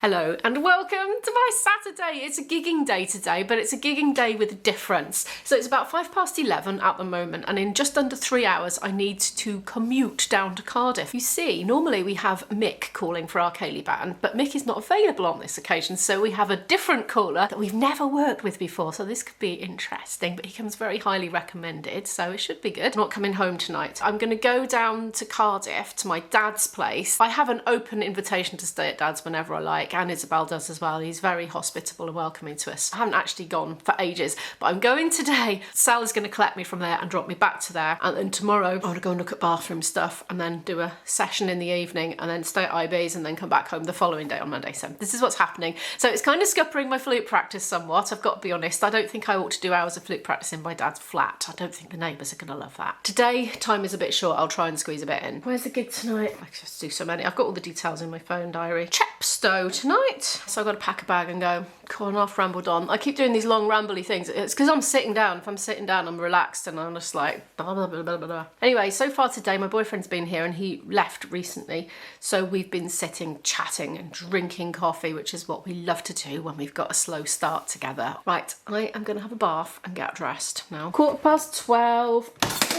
Hello and welcome to my Saturday. It's a gigging day today, but it's a gigging day with a difference. So it's about 11:05 at the moment, and in just under 3 hours I need to commute down to Cardiff. You see, normally we have Mick calling for our ceilidh band, but Mick is not available on this occasion, so we have a different caller that we've never worked with before, so this could be interesting, but he comes very highly recommended, so it should be good. I'm not coming home tonight. I'm going to go down to Cardiff to my dad's place. I have an open invitation to stay at dad's whenever I like, and Isabel does as well. He's very hospitable and welcoming to us. I haven't actually gone for ages, but I'm going today. Sal is going to collect me from there and drop me back to there, and then tomorrow I want to go and look at bathroom stuff and then do a session in the evening and then stay at IB's and then come back home the following day on Monday. So this is what's happening. So it's kind of scuppering my flute practice somewhat, I've got to be honest. I don't think I ought to do hours of flute practice in my dad's flat. I don't think the neighbours are going to love that. Today, time is a bit short. I'll try and squeeze a bit in. Where's the gig tonight? I could just do so many. I've got all the details in my phone diary. Chepstow tonight. So I've got to pack a bag and go. Gone off, rambled on. I keep doing these long rambly things. It's because I'm sitting down. If I'm sitting down, I'm relaxed and I'm just like blah, blah, blah, blah, blah. Anyway, so far today, my boyfriend's been here and he left recently. So we've been sitting, chatting and drinking coffee, which is what we love to do when we've got a slow start together. Right, I am going to have a bath and get dressed now. 12:15.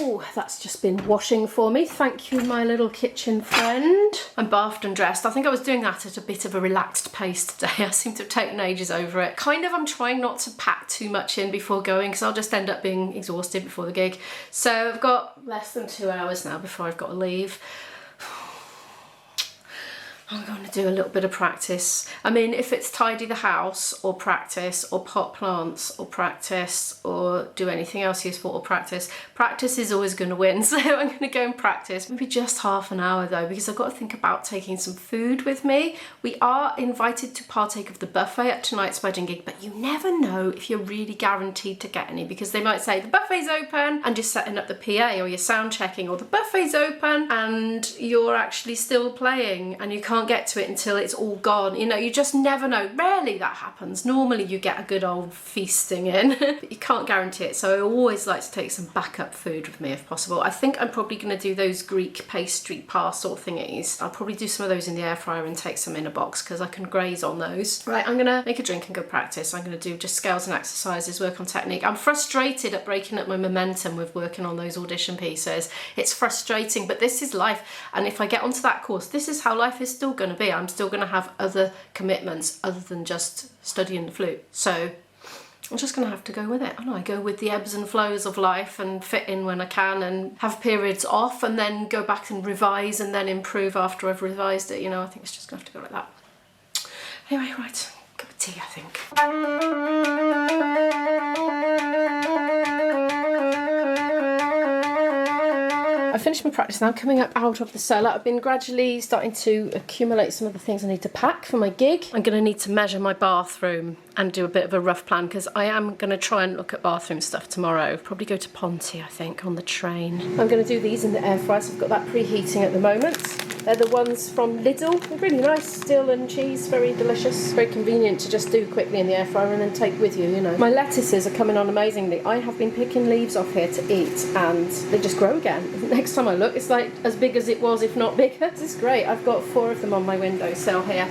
Oh, that's just been washing for me. Thank you, my little kitchen friend. I'm bathed and dressed. I think I was doing that at a bit of a relaxed pace today. I seem to have taken ages over it. Kind of, I'm trying not to pack too much in before going because I'll just end up being exhausted before the gig. So I've got less than 2 hours now before I've got to leave. I'm going to do a little bit of practice. I mean, if it's tidy the house or practice or pot plants or practice or do anything else useful or practice is always going to win. So I'm going to go and practice. Maybe just half an hour though, because I've got to think about taking some food with me. We are invited to partake of the buffet at tonight's wedding gig, but you never know if you're really guaranteed to get any, because they might say the buffet's open and you're setting up the PA or you're sound checking, or the buffet's open and you're actually still playing and you can't get to it until it's all gone. You know, you just never know. Rarely that happens. Normally you get a good old feasting in, but you can't guarantee it. So I always like to take some backup food with me if possible. I think I'm probably going to do those Greek pastry parcel thingies. I'll probably do some of those in the air fryer and take some in a box because I can graze on those. Right, I'm going to make a drink and go practice. I'm going to do just scales and exercises, work on technique. I'm frustrated at breaking up my momentum with working on those audition pieces. It's frustrating, but this is life. And if I get onto that course, this is how life is still going to be. I'm still going to have other commitments other than just studying the flute. So I'm just going to have to go with it. I know, I go with the ebbs and flows of life and fit in when I can and have periods off and then go back and revise and then improve after I've revised it. You know, I think it's just going to have to go like that. Anyway, right, cup of tea, I think. I finished my practice now, coming up out of the cellar. I've been gradually starting to accumulate some of the things I need to pack for my gig. I'm going to need to measure my bathroom and do a bit of a rough plan because I am going to try and look at bathroom stuff tomorrow. Probably go to Ponty, I think, on the train. I'm going to do these in the air fryer, so I've got that preheating at the moment. They're the ones from Lidl. They're really nice, still and cheese, very delicious. Very convenient to just do quickly in the air fryer and then take with you, you know. My lettuces are coming on amazingly. I have been picking leaves off here to eat and they just grow again. Next time I look, it's like as big as it was, if not bigger. This is great. I've got 4 of them on my windowsill here.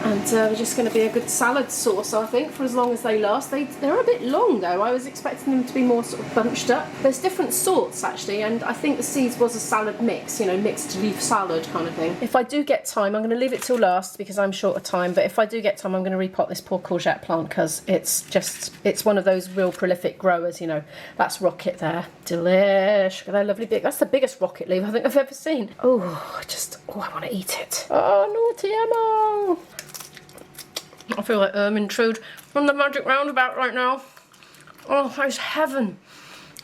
And they're just going to be a good salad sauce, I think, for as long as they last. They're a bit long, though. I was expecting them to be more sort of bunched up. There's different sorts, actually, and I think the seeds was a salad mix, you know, mixed leaf salad kind of thing. If I do get time, I'm going to leave it till last because I'm short of time, but if I do get time, I'm going to repot this poor courgette plant because it's one of those real prolific growers, you know. That's rocket there. Delish. Look at that lovely big. That's the biggest rocket leaf I think I've ever seen. Oh, I want to eat it. Oh, naughty Emma. I feel like Ermintrude from the Magic Roundabout right now. Oh, that is heaven.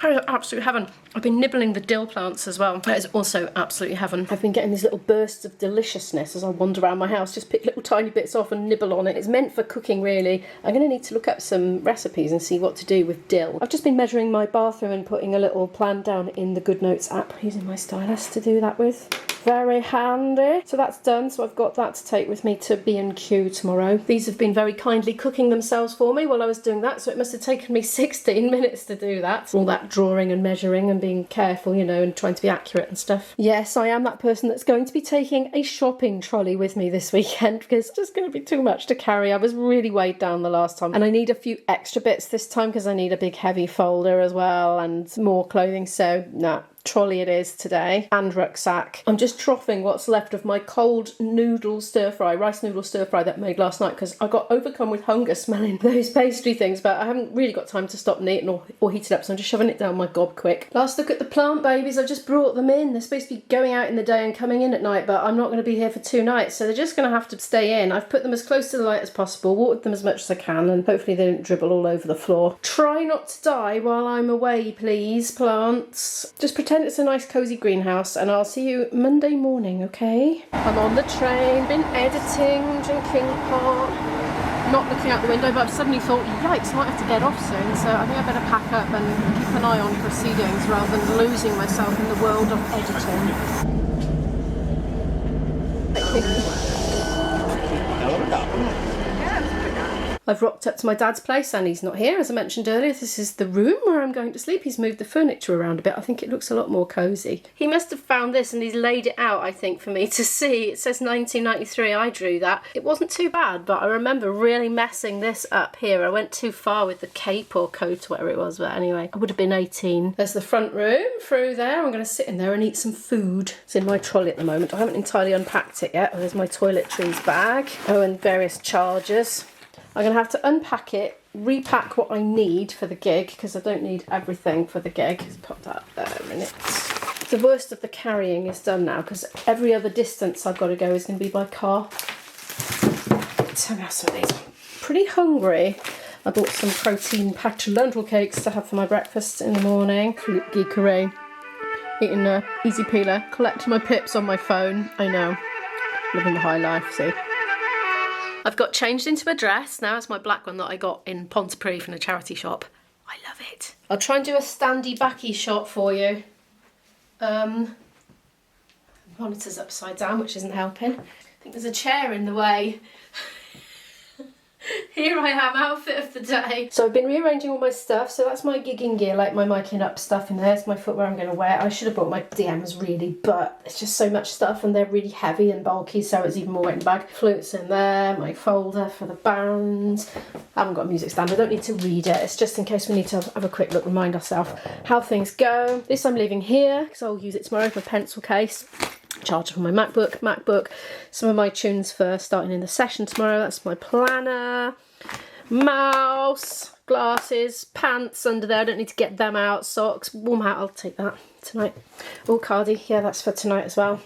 That is absolute heaven. I've been nibbling the dill plants as well. That is also absolutely heaven. I've been getting these little bursts of deliciousness as I wander around my house, just pick little tiny bits off and nibble on it. It's meant for cooking, really. I'm going to need to look up some recipes and see what to do with dill. I've just been measuring my bathroom and putting a little plan down in the Good Notes app, using my stylus to do that with. Very handy. So that's done, so I've got that to take with me to B&Q tomorrow. These have been very kindly cooking themselves for me while I was doing that, so it must have taken me 16 minutes to do that. All that drawing and measuring and being careful, you know, and trying to be accurate and stuff. Yes, I am that person that's going to be taking a shopping trolley with me this weekend because it's just going to be too much to carry. I was really weighed down the last time, and I need a few extra bits this time because I need a big heavy folder as well and more clothing, so nah. Trolley it is today, and rucksack. I'm just troughing what's left of my cold noodle stir fry, rice noodle stir fry that I made last night because I got overcome with hunger smelling those pastry things, but I haven't really got time to stop and eat or heat it up, so I'm just shoving it down my gob quick. Last look at the plant babies. I've just brought them in. They're supposed to be going out in the day and coming in at night, but I'm not going to be here for 2 nights, so they're just going to have to stay in. I've put them as close to the light as possible, watered them as much as I can, and hopefully they don't dribble all over the floor. Try not to die while I'm away, please, plants. Just pretend it's a nice cosy greenhouse, and I'll see you Monday morning, okay? I'm on the train, been editing, drinking pot, not looking out the window, but I've suddenly thought, yikes, I might have to get off soon, so I think I better pack up and keep an eye on proceedings rather than losing myself in the world of editing. I've rocked up to my dad's place and he's not here. As I mentioned earlier, this is the room where I'm going to sleep. He's moved the furniture around a bit. I think it looks a lot more cosy. He must have found this and he's laid it out, I think, for me to see. It says 1993. I drew that. It wasn't too bad, but I remember really messing this up here. I went too far with the cape or coat or whatever it was, but anyway, I would have been 18. There's the front room through there. I'm going to sit in there and eat some food. It's in my trolley at the moment. I haven't entirely unpacked it yet. Oh, there's my toiletries bag. Oh, and various chargers. I'm going to have to unpack it, repack what I need for the gig, because I don't need everything for the gig. Let's pop that there a minute. The worst of the carrying is done now, because every other distance I've got to go is going to be by car. So now some of these. Pretty hungry. I bought some protein-packed lentil cakes to have for my breakfast in the morning. Flute geekery. Eating a easy peeler. Collecting my pips on my phone. I know. Living the high life, see. I've got changed into a dress. Now it's my black one that I got in Pontypridd from a charity shop. I love it. I'll try and do a standy backy shot for you. Monitor's upside down, which isn't helping. I think there's a chair in the way. Here I am, outfit of the day. So I've been rearranging all my stuff. So that's my gigging gear, like my miking up stuff in there. It's my footwear I'm going to wear. I should have brought my DMs really, but it's just so much stuff and they're really heavy and bulky, so it's even more weight in the bag. Flutes in there, my folder for the band. I haven't got a music stand. I don't need to read it. It's just in case we need to have a quick look, remind ourselves how things go. This I'm leaving here because I'll use it tomorrow for a pencil case. Charger for my MacBook, some of my tunes for starting in the session tomorrow. That's my planner, mouse, glasses, pants under there. I don't need to get them out. Socks, warm hat, I'll take that tonight. Oh, Cardiff, yeah, that's for tonight as well.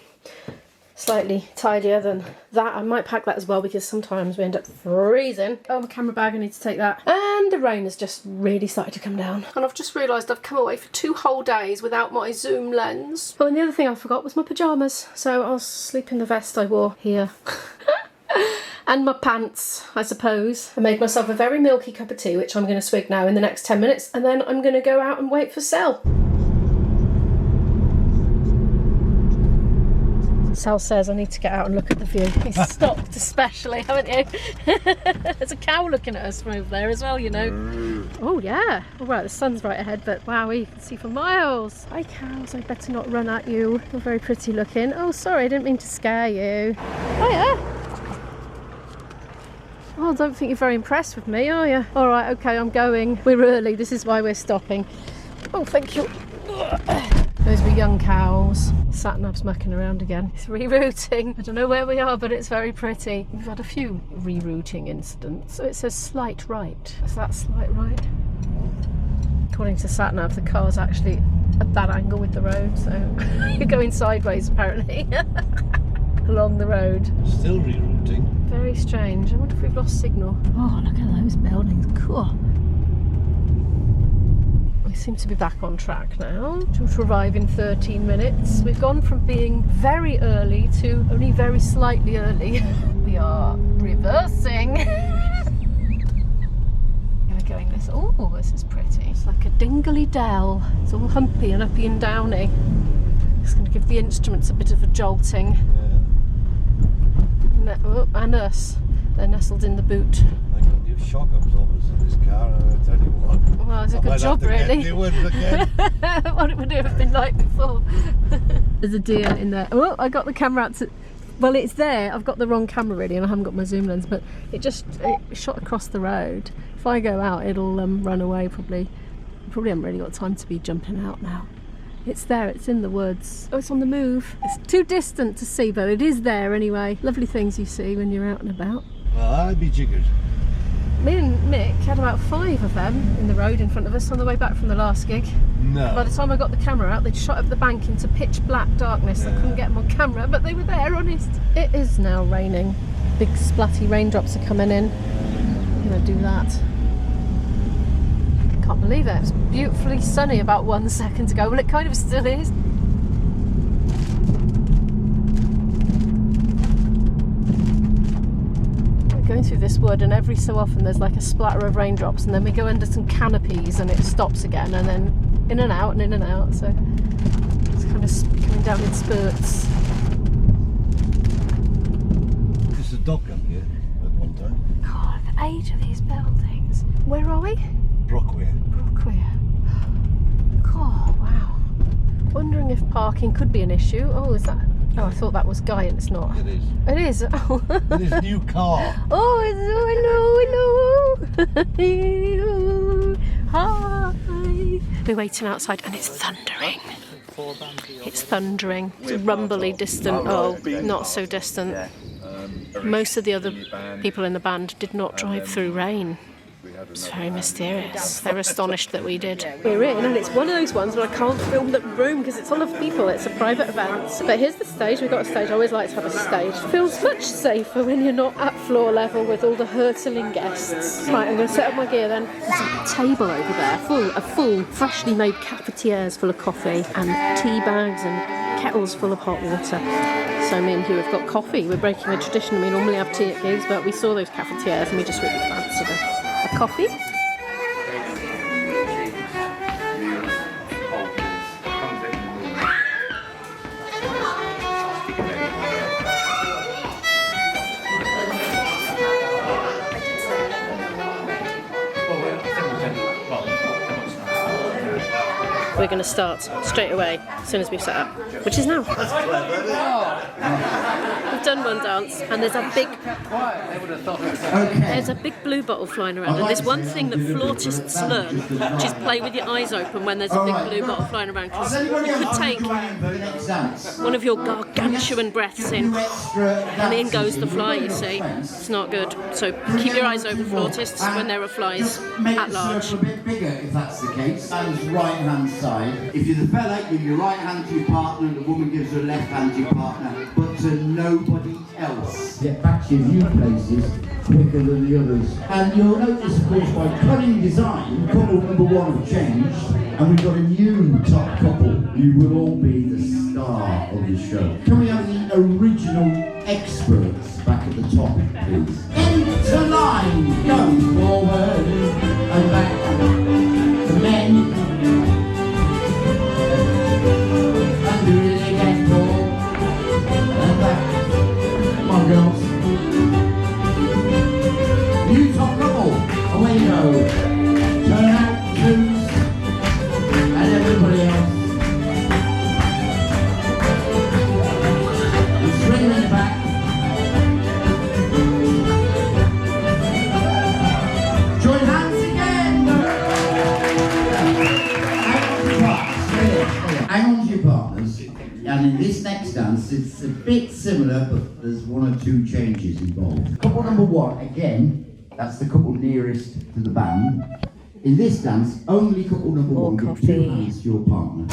Slightly tidier than that. I might pack that as well because sometimes we end up freezing. Oh, my camera bag, I need to take that. And the rain has just really started to come down. And I've just realised I've come away for 2 whole days without my zoom lens. Oh, and the other thing I forgot was my pyjamas. So I'll sleep in the vest I wore here. And my pants, I suppose. I made myself a very milky cup of tea, which I'm going to swig now in the next 10 minutes. And then I'm going to go out and wait for Sel. Sal says I need to get out and look at the view. He's stopped especially, haven't you? There's a cow looking at us from over there as well, you know. Oh yeah. All right, the sun's right ahead, but wow, you can see for miles. Hi cows, I better not run at you. You're very pretty looking. Oh, sorry, I didn't mean to scare you. Oh yeah. Oh, I don't think you're very impressed with me, are you? All right, okay, I'm going. We're early, this is why we're stopping. Oh, thank you. Those were young cows. Sat-nav's mucking around again. It's rerouting. I don't know where we are, but it's very pretty. We've had a few rerouting incidents. So it says slight right. Is that slight right? According to Sat-nav, the car's actually at that angle with the road, so you're going sideways apparently along the road. Still rerouting. Very strange. I wonder if we've lost signal. Oh, look at those buildings. Cool. We seem to be back on track now. Due to arrive in 13 minutes. We've gone from being very early to only very slightly early. We are reversing. We're going this. Oh, this is pretty. It's like a dingly dell. It's all humpy and uppy and downy. It's going to give the instruments a bit of a jolting. Yeah. And us. They're nestled in the boot. I got new shock absorbers in this car, and I tell you what. Well, it's a good job, really. What it would have been like before. There's a deer in there. Oh, I got the camera out to. Well, it's there. I've got the wrong camera really, and I haven't got my zoom lens. But it shot across the road. If I go out, it'll run away probably. Probably haven't really got time to be jumping out now. It's there, it's in the woods. Oh, it's on the move. It's too distant to see, but it is there anyway. Lovely things you see when you're out and about. Well, I'd be jiggered. Me and Mick had about 5 of them in the road in front of us on the way back from the last gig. No. By the time I got the camera out, they'd shot up the bank into pitch black darkness. I couldn't get them on camera, but they were there, honest. It is now raining. Big splatty raindrops are coming in. I'm gonna do that. Can't believe it. It was beautifully sunny about 1 second ago. Well, it kind of still is. We're going through this wood, and every so often there's like a splatter of raindrops, and then we go under some canopies and it stops again, and then in and out and in and out. So it's kind of coming down in spurts. There's a dock up here at one time. God, the age of these buildings. Where are we? Brockway. Brockway. Oh, wow. Wondering if parking could be an issue. Oh, is that? Oh, I thought that was Guy, and it's not. It is. It is. Oh. And his new car. Oh, hello. Hi. We're waiting outside, and it's thundering. It's thundering. It's rumbly distant. Oh, not so distant. Most of the other people in the band did not drive through rain. It's very mysterious. They're astonished that we did. We're in, and it's one of those ones where I can't film the room because it's full of people. It's a private event. But here's the stage. We've got a stage. I always like to have a stage. It feels much safer when you're not at floor level with all the hurtling guests. Right, I'm going to set up my gear then. There's a table over there, full, freshly made cafetières full of coffee and tea bags and kettles full of hot water. So me and Hugh have got coffee. We're breaking a tradition. We normally have tea at gigs, but we saw those cafetières and we just really fancied a coffee. We're going to start straight away as soon as we've set up, which is now. We've done one dance, and there's a big blue bottle flying around, and there's one thing that flautists learn, which is play with your eyes open when there's a big blue bottle flying around, because you could take one of your gargantuan breaths in, and in goes the fly, you see. It's not good. So keep your eyes open, flautists, when there are flies at large. A bit bigger, if that's the case. Hands right hand side. If you're the fella, give your right hand to your partner, and the woman gives her left hand to your partner, but to nobody else. Get back to your view places quicker than the others. And you'll notice, of course, by cunning design, couple number 1 have changed, and we've got a new top couple. You will all be the star of the show. Can we have the original experts back at the top, please? Into line, go forward and back. The men. And do it again, forward and back. Come on, girls. New top couple, away you go. Turn out, twos, and everybody else. And swing it back. Join hands again. Hang on to your partners. And in this next dance, it's a bit similar, but there's 1 or 2 changes involved. Couple number 1, again, that's the couple nearest to the band. In this dance, only couple number 1 give 2 hands to your partner.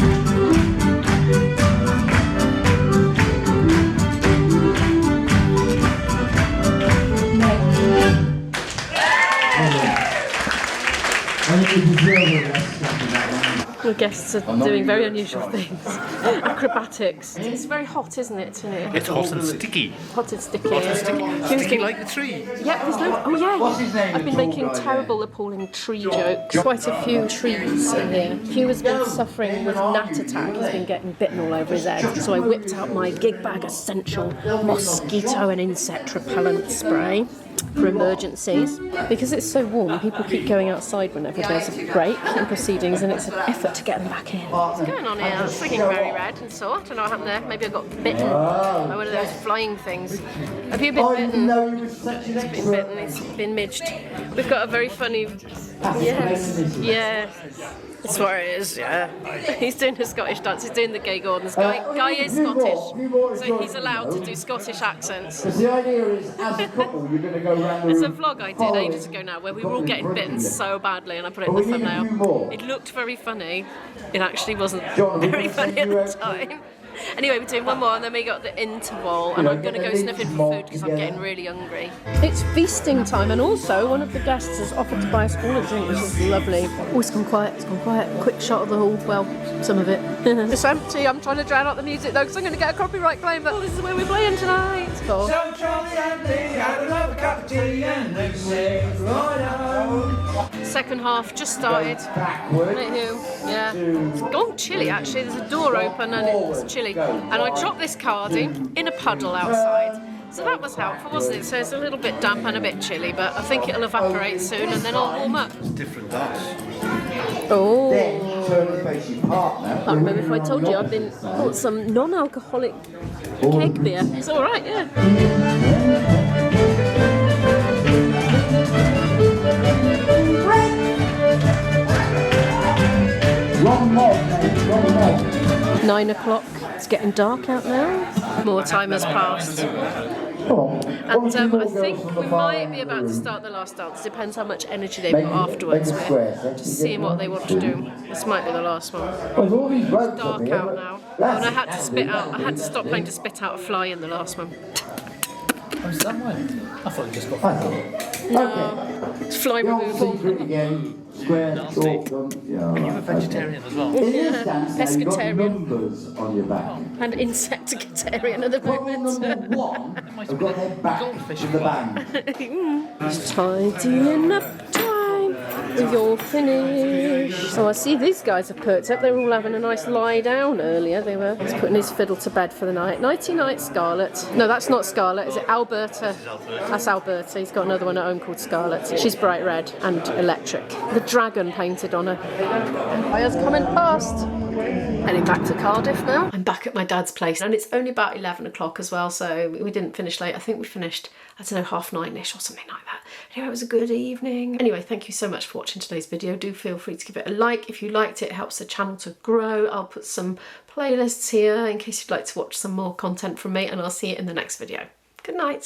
I think we deserve a rest after that one. The guests are doing very unusual things. Acrobatics. It's very hot, isn't it, today? It's hot and sticky. Hot and sticky. Hot and sticky. Sticky like the tree. Yeah, there's no. Oh yeah. What's his name? I've been making terrible, appalling tree jokes. Quite a few trees in here. Hugh has been suffering with gnat attack. He's been getting bitten all over his head. So I whipped out my Gig Bag Essential mosquito and insect repellent spray for emergencies. Because it's so warm, people keep going outside whenever there's a break in proceedings, and it's an effort to get them back in. What's going on here? It's looking very red and sore. I don't know what happened there. Maybe I got bitten by one of those flying things. Have you been bitten? He's been bitten. He's been midged. We've got a very funny. Yes. Yeah. That's what it is, yeah. He's doing a Scottish dance, he's doing the Gay Gordons. Guy is Scottish, so he's allowed to do Scottish accents. The idea is, as a couple, you're going to go round the There's a vlog I did ages ago now where we were all getting bitten so badly, and I put it in the thumbnail. It looked very funny. It actually wasn't very funny at the time. Anyway, we're doing one more and then we got the interval, and I'm going to go sniffing for food because I'm getting really hungry. It's feasting time, and also one of the guests has offered to buy us all a drink, which is lovely. Oh, it's gone quiet, it's gone quiet. Quick shot of the hall, well, some of it. It's empty, I'm trying to drown out the music though because I'm going to get a copyright claim, but this is where we're playing tonight. Cool. So Charlie and Lee had another cup of tea and they said right on. Second half just started. Yeah. It's gone chilly actually. There's a door open and it's chilly. And I dropped this cardie in a puddle outside. So that was helpful, wasn't it? So it's a little bit damp and a bit chilly, but I think it'll evaporate soon and then I'll warm up. Different dance. Oh. Then turn and face your partner. I can't remember if I told you I've bought some non-alcoholic keg beer. It's all right, yeah. Wrong mob, mate, wrong mob. 9 o'clock. It's getting dark out now. More time has passed. And I think we might be about to start the last dance. Depends how much energy they've got afterwards. We're just seeing what they want to do. This might be the last one. It's dark out now. Oh, and I had to spit out. I had to stop playing to spit out a fly in the last one. Oh, is that one? I thought you just got No, it's fly removal. Square, chalk, Are you a vegetarian as well? Numbers on your back. And insectitarian at the moment. Number 1 have got their back to the band. It's tidying up time. You're finished. So I see these guys have perked up. They were all having a nice lie down earlier. They were. He's putting his fiddle to bed for the night. Nighty night, Scarlett. No, that's not Scarlett. Is it Alberta? That's Alberta. He's got another one at home called Scarlett. She's bright red and electric. The dragon painted on her. Fire's coming past. Heading back to Cardiff now. I'm back at my dad's place and it's only about 11 o'clock as well, so we didn't finish late. I think we finished, I don't know, 9:30ish or something like that. Anyway, it was a good evening. Anyway, thank you so much for watching today's video. Do feel free to give it a like. If you liked it, it helps the channel to grow. I'll put some playlists here in case you'd like to watch some more content from me, and I'll see you in the next video. Good night.